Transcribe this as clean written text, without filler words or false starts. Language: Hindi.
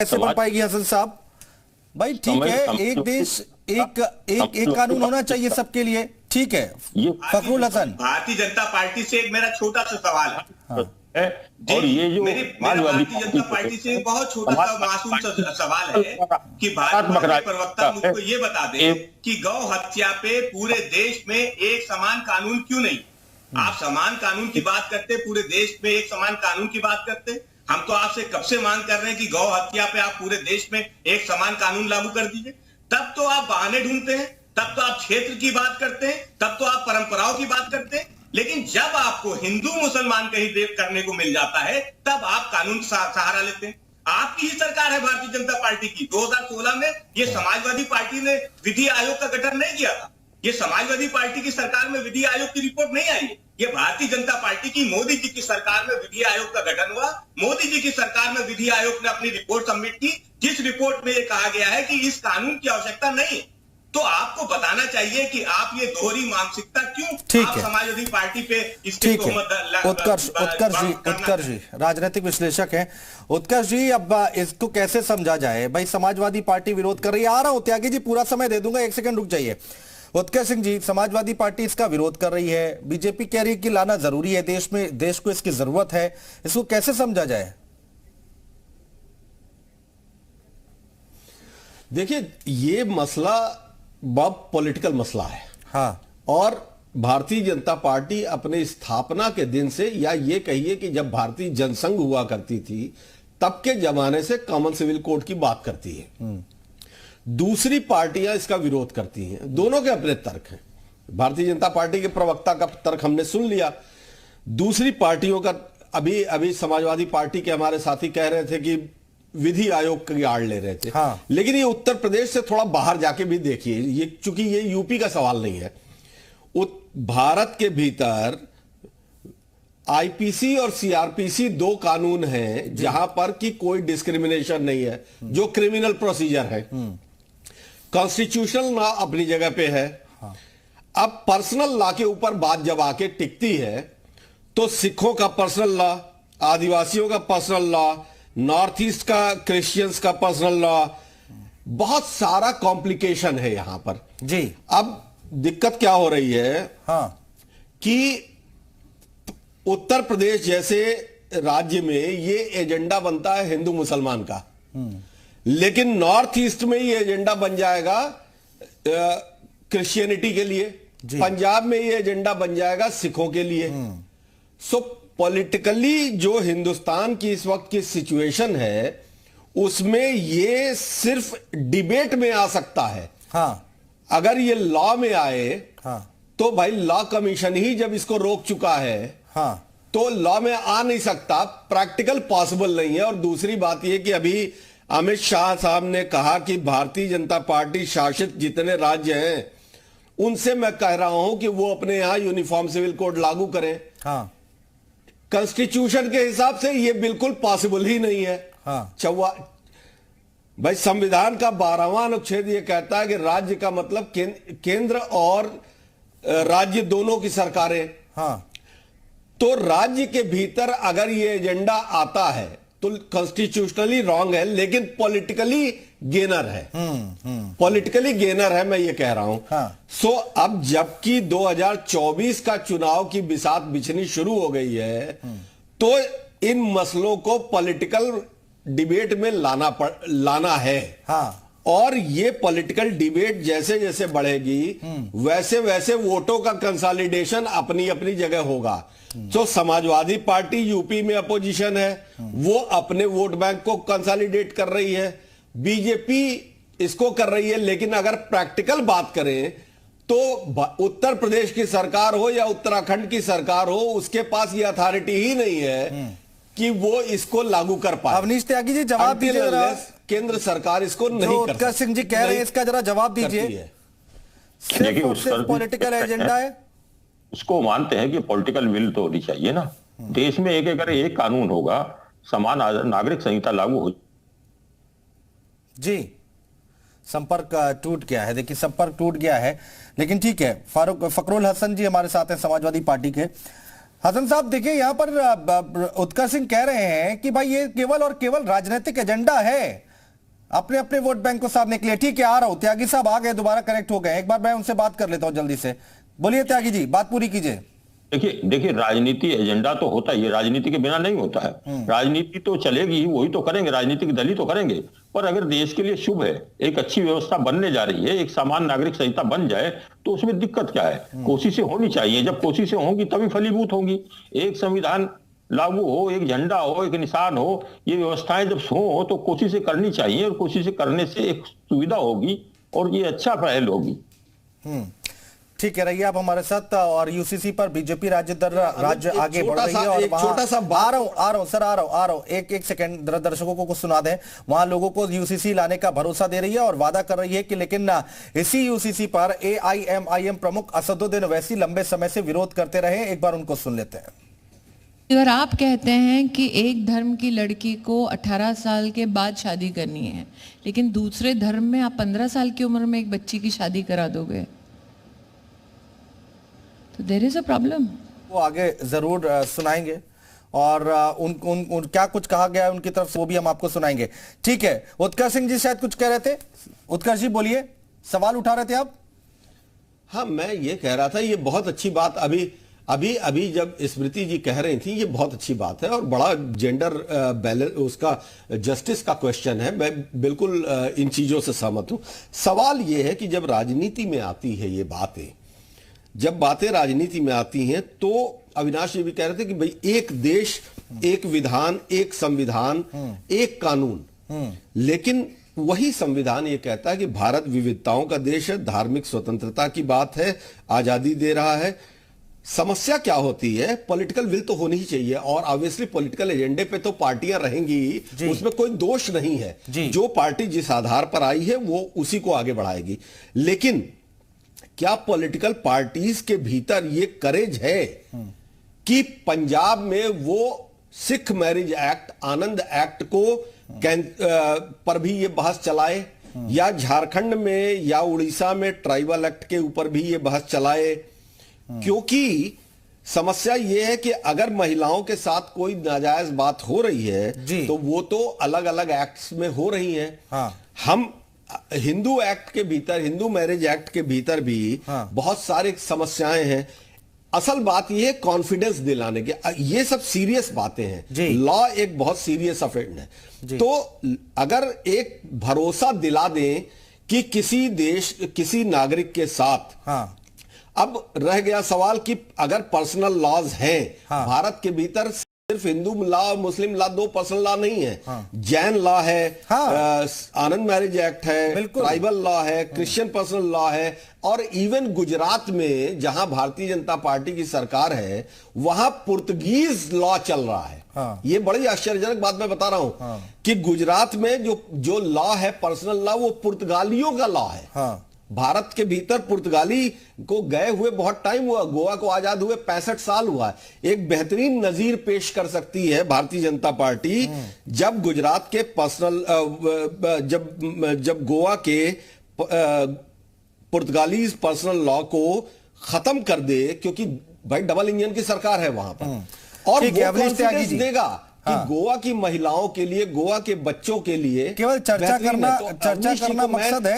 कैसे बन पाएगी हसन साहब? भाई ठीक है, एक देश एक एक एक कानून होना चाहिए सबके लिए, ठीक है। फखरुल हसन, भारतीय जनता पार्टी से एक मेरा छोटा सा सवाल है। हाँ। और ये जो भारतीय जनता पार्टी से एक बहुत छोटा सा मासूम सा सवाल है कि भाजपा के प्रवक्ता मुझको ये बता दे कि गौ हत्या पे पूरे देश में एक समान कानून क्यों नहीं? आप समान कानून की बात करते, पूरे देश में एक समान कानून की बात करते। हम तो आपसे कब से मांग कर रहे हैं कि गौ हत्या पे आप पूरे देश में एक समान कानून लागू कर दीजिए। तब तो आप बहाने ढूंढते हैं, तब तो आप क्षेत्र की बात करते हैं, तब तो आप परंपराओं की बात करते हैं। लेकिन जब आपको हिंदू मुसलमान कहीं देख करने को मिल जाता है, तब आप कानून सहारा लेते हैं। आपकी ही सरकार है भारतीय जनता पार्टी की। 2016 में ये समाजवादी पार्टी ने विधि आयोग का गठन नहीं किया था। ये समाजवादी पार्टी की सरकार में विधि आयोग की रिपोर्ट नहीं आई। ये भारतीय जनता पार्टी की मोदी जी की सरकार में विधि आयोग का गठन हुआ। मोदी जी की सरकार में विधि आयोग ने अपनी रिपोर्ट सबमिट की, जिस रिपोर्ट में ये कहा गया है कि इस कानून की आवश्यकता नहीं। तो आपको बताना चाहिए कि आप ये दोहरी मानसिकता क्यों आप समाजवादी पार्टी पे इसके उत्कर्ष जी राजनीतिक विश्लेषक हैं। उत्कर्ष जी, अब इसको कैसे समझा जाए? भाई समाजवादी पार्टी विरोध कर रही है। आ रहा हूं त्यागी जी, पूरा समय दे दूंगा, एक सेकंड रुक जाइए। उत्कर्ष सिंह जी, समाजवादी पार्टी इसका विरोध कर रही है, बीजेपी कह रही है कि लाना जरूरी है, देश में देश को इसकी जरूरत है। इसको कैसे समझा जाए? देखिए, ये मसला बहुत पॉलिटिकल मसला है। हाँ। और भारतीय जनता पार्टी अपने स्थापना के दिन से, या ये कहिए कि जब भारतीय जनसंघ हुआ करती थी तब के जमाने से कॉमन सिविल कोड की बात करती है। दूसरी पार्टियां इसका विरोध करती हैं। दोनों के अपने तर्क हैं। भारतीय जनता पार्टी के प्रवक्ता का तर्क हमने सुन लिया, दूसरी पार्टियों का अभी समाजवादी पार्टी के हमारे साथी कह रहे थे कि विधि आयोग की आड़ ले रहे थे। हाँ। लेकिन ये उत्तर प्रदेश से थोड़ा बाहर जाके भी देखिए, ये चूंकि ये यूपी का सवाल नहीं है, भारत के भीतर आईपीसी और सीआरपीसी दो कानून हैं जहां पर कि कोई डिस्क्रिमिनेशन नहीं है, जो क्रिमिनल प्रोसीजर है। कॉन्स्टिट्यूशनल लॉ अपनी जगह पे है। हाँ। अब पर्सनल लॉ के ऊपर बात जब आके टिकती है तो सिखों का पर्सनल लॉ, आदिवासियों का पर्सनल लॉ, नॉर्थ ईस्ट का क्रिश्चियंस का पर्सनल लॉ, बहुत सारा कॉम्प्लिकेशन है यहां पर जी। अब दिक्कत क्या हो रही है? हाँ। कि उत्तर प्रदेश जैसे राज्य में ये एजेंडा बनता है हिंदू मुसलमान का, लेकिन नॉर्थ ईस्ट में ये एजेंडा बन जाएगा क्रिश्चियनिटी के लिए, पंजाब में ये एजेंडा बन जाएगा सिखों के लिए। सो पॉलिटिकली जो हिंदुस्तान की इस वक्त की सिचुएशन है, उसमें ये सिर्फ डिबेट में आ सकता है। हाँ। अगर ये लॉ में आए, हाँ, तो भाई लॉ कमीशन ही जब इसको रोक चुका है, हाँ, तो लॉ में आ नहीं सकता, प्रैक्टिकल पॉसिबल नहीं है। और दूसरी बात यह कि अभी अमित शाह साहब ने कहा कि भारतीय जनता पार्टी शासित जितने राज्य हैं उनसे मैं कह रहा हूं कि वो अपने यहां यूनिफॉर्म सिविल कोड लागू करें। हाँ। कॉन्स्टिट्यूशन के हिसाब से ये बिल्कुल पॉसिबल ही नहीं है। हाँ। भाई संविधान का 12वां अनुच्छेद ये कहता है कि राज्य का मतलब केंद्र और राज्य दोनों की सरकारें। हाँ। तो राज्य के भीतर अगर ये एजेंडा आता है तो कॉन्स्टिट्यूशनली रॉन्ग है, लेकिन पॉलिटिकली गेनर है। पॉलिटिकली गेनर है, मैं ये कह रहा हूं। हाँ। सो अब जबकि 2024 का चुनाव की बिसात बिछनी शुरू हो गई है, तो इन मसलों को पॉलिटिकल डिबेट में लाना है। हाँ। और ये पॉलिटिकल डिबेट जैसे जैसे बढ़ेगी वैसे वैसे वोटों का कंसोलिडेशन अपनी अपनी जगह होगा। तो समाजवादी पार्टी यूपी में अपोजिशन है, वो अपने वोट बैंक को कंसोलिडेट कर रही है, बीजेपी इसको कर रही है। लेकिन अगर प्रैक्टिकल बात करें तो उत्तर प्रदेश की सरकार हो या उत्तराखंड की सरकार हो, उसके पास ये अथॉरिटी ही नहीं है कि वो इसको लागू कर पाए। अवनीश त्यागी जी, जवाब दीजिए। केंद्र सरकार इसको नहीं कर उत्कर्ष सिंह जी कह रहे हैं, इसका जरा जवाब दीजिए। सिर्फ पॉलिटिकल एजेंडा है। उसको मानते हैं कि पॉलिटिकल विल तो होनी चाहिए ना। देश में एक अगर एक कानून होगा, समान नागरिक संहिता लागू हो। जी, संपर्क टूट गया है। देखिए, संपर्क टूट गया है, लेकिन ठीक है। फखरुल हसन जी हमारे साथ हैं, समाजवादी पार्टी के। हसन साहब देखिए, यहाँ पर उत्कर्ष सिंह कह रहे हैं कि भाई ये केवल और केवल राजनीतिक एजेंडा है। अपने अपने वोट बैंक को साधने के लिए। ठीक है, आ रहा हूं। त्यागी साहब आ गए, दोबारा कनेक्ट हो गए। एक बार मैं उनसे बात कर लेता हूं जल्दी से। बोलिए त्यागी जी, बात पूरी कीजिए। देखिए राजनीति एजेंडा तो होता ही है, राजनीति के बिना नहीं होता है। राजनीति तो चलेगी, वही तो करेंगे, राजनीतिक दल ही तो करेंगे। पर अगर देश के लिए शुभ है, एक अच्छी व्यवस्था बनने जा रही है, एक समान नागरिक संहिता बन जाए, तो उसमें दिक्कत क्या है? कोशिशें होनी चाहिए। जब कोशिशें होंगी तभी फलीभूत होंगी। एक संविधान लागू हो, एक झंडा हो, एक निशान हो, ये व्यवस्थाएं जब हो तो कोशिशें करनी चाहिए, और कोशिशें करने से एक सुविधा होगी और ये अच्छा पहल होगी। ठीक है, रहिए आप हमारे साथ। और यूसीसी पर बीजेपी राज्य आगे बढ़ रही है, और छोटा सा आ रहा हूं सर, आ रहा हूं। एक सेकंड, दर्शकों को कुछ सुना दें। वहां लोगों को यूसीसी लाने का भरोसा दे रही है और वादा कर रही है कि लेकिन इसी यूसीसी पर एआईएमआईएम प्रमुख असदुद्दीन ओवैसी लंबे समय से विरोध करते रहे। एक बार उनको सुन लेते हैं। अगर आप कहते हैं कि एक धर्म की लड़की को 18 साल के बाद शादी करनी है, लेकिन दूसरे धर्म में आप 15 साल की उम्र में एक बच्ची की शादी करा दोगे, तो देयर इज अ प्रॉब्लम। वो आगे जरूर सुनाएंगे, और उन क्या कुछ कहा गया है उनकी तरफ से वो भी हम आपको सुनाएंगे। ठीक है, उत्कर्ष सिंह जी शायद कुछ कह रहे थे। उत्कर्ष जी बोलिए, सवाल उठा रहे थे आप। हाँ, मैं ये कह रहा था, ये बहुत अच्छी बात अभी जब स्मृति जी कह रही थी, ये बहुत अच्छी बात है और बड़ा जेंडर बैलेंस, उसका जस्टिस का क्वेश्चन है। मैं बिल्कुल इन चीजों से सहमत हूं। सवाल ये है कि जब राजनीति में आती है ये बातें, जब बातें राजनीति में आती हैं, तो अविनाश जी भी कह रहे थे कि भाई एक देश, एक विधान, एक संविधान, एक कानून। लेकिन वही संविधान ये कहता है कि भारत विविधताओं का देश है, धार्मिक स्वतंत्रता की बात है, आजादी दे रहा है। समस्या क्या होती है? पॉलिटिकल विल तो होनी ही चाहिए, और ऑब्वियसली पॉलिटिकल एजेंडे पे तो पार्टियां रहेंगी, उसमें कोई दोष नहीं है। जो पार्टी जिस आधार पर आई है वो उसी को आगे बढ़ाएगी। लेकिन क्या पॉलिटिकल पार्टीज के भीतर ये करेज है कि पंजाब में वो सिख मैरिज एक्ट, आनंद एक्ट को पर भी ये बहस चलाए, या झारखंड में या उड़ीसा में ट्राइबल एक्ट के ऊपर भी ये बहस चलाए? क्योंकि समस्या यह है कि अगर महिलाओं के साथ कोई नाजायज बात हो रही है तो वो तो अलग अलग एक्ट्स में हो रही है। हम हिंदू एक्ट के भीतर, हिंदू मैरिज एक्ट के भीतर भी बहुत सारी समस्याएं हैं। असल बात यह है कॉन्फिडेंस दिलाने के, ये सब सीरियस बातें हैं। लॉ एक बहुत सीरियस अफेंड है। तो अगर एक भरोसा दिला दें कि किसी देश, किसी नागरिक के साथ, अब रह गया सवाल कि अगर पर्सनल लॉज हैं, भारत के भीतर सिर्फ हिंदू लॉ और मुस्लिम लॉ, दो पर्सनल लॉ नहीं है। जैन लॉ है, आनंद मैरिज एक्ट है, ट्राइबल लॉ है, क्रिश्चियन पर्सनल लॉ है, और इवन गुजरात में जहां भारतीय जनता पार्टी की सरकार है वहां पुर्तगीज लॉ चल रहा है। ये बड़ी आश्चर्यजनक बात मैं बता रहा हूं कि गुजरात में जो लॉ है, पर्सनल लॉ, वो पुर्तगालियों का लॉ है। भारत के भीतर पुर्तगाली को गए हुए बहुत टाइम हुआ, गोवा को आजाद हुए 65 साल हुआ। एक बेहतरीन नजीर पेश कर सकती है भारतीय जनता पार्टी, जब गुजरात के पर्सनल, जब गोवा के पुर्तगाली पर्सनल लॉ को खत्म कर दे, क्योंकि भाई डबल इंजन की सरकार है वहां पर, और वो कॉन्फिडेंस देगा कि गोवा की महिलाओं के लिए, गोवा के बच्चों के लिए केवल चर्चा करना मकसद है।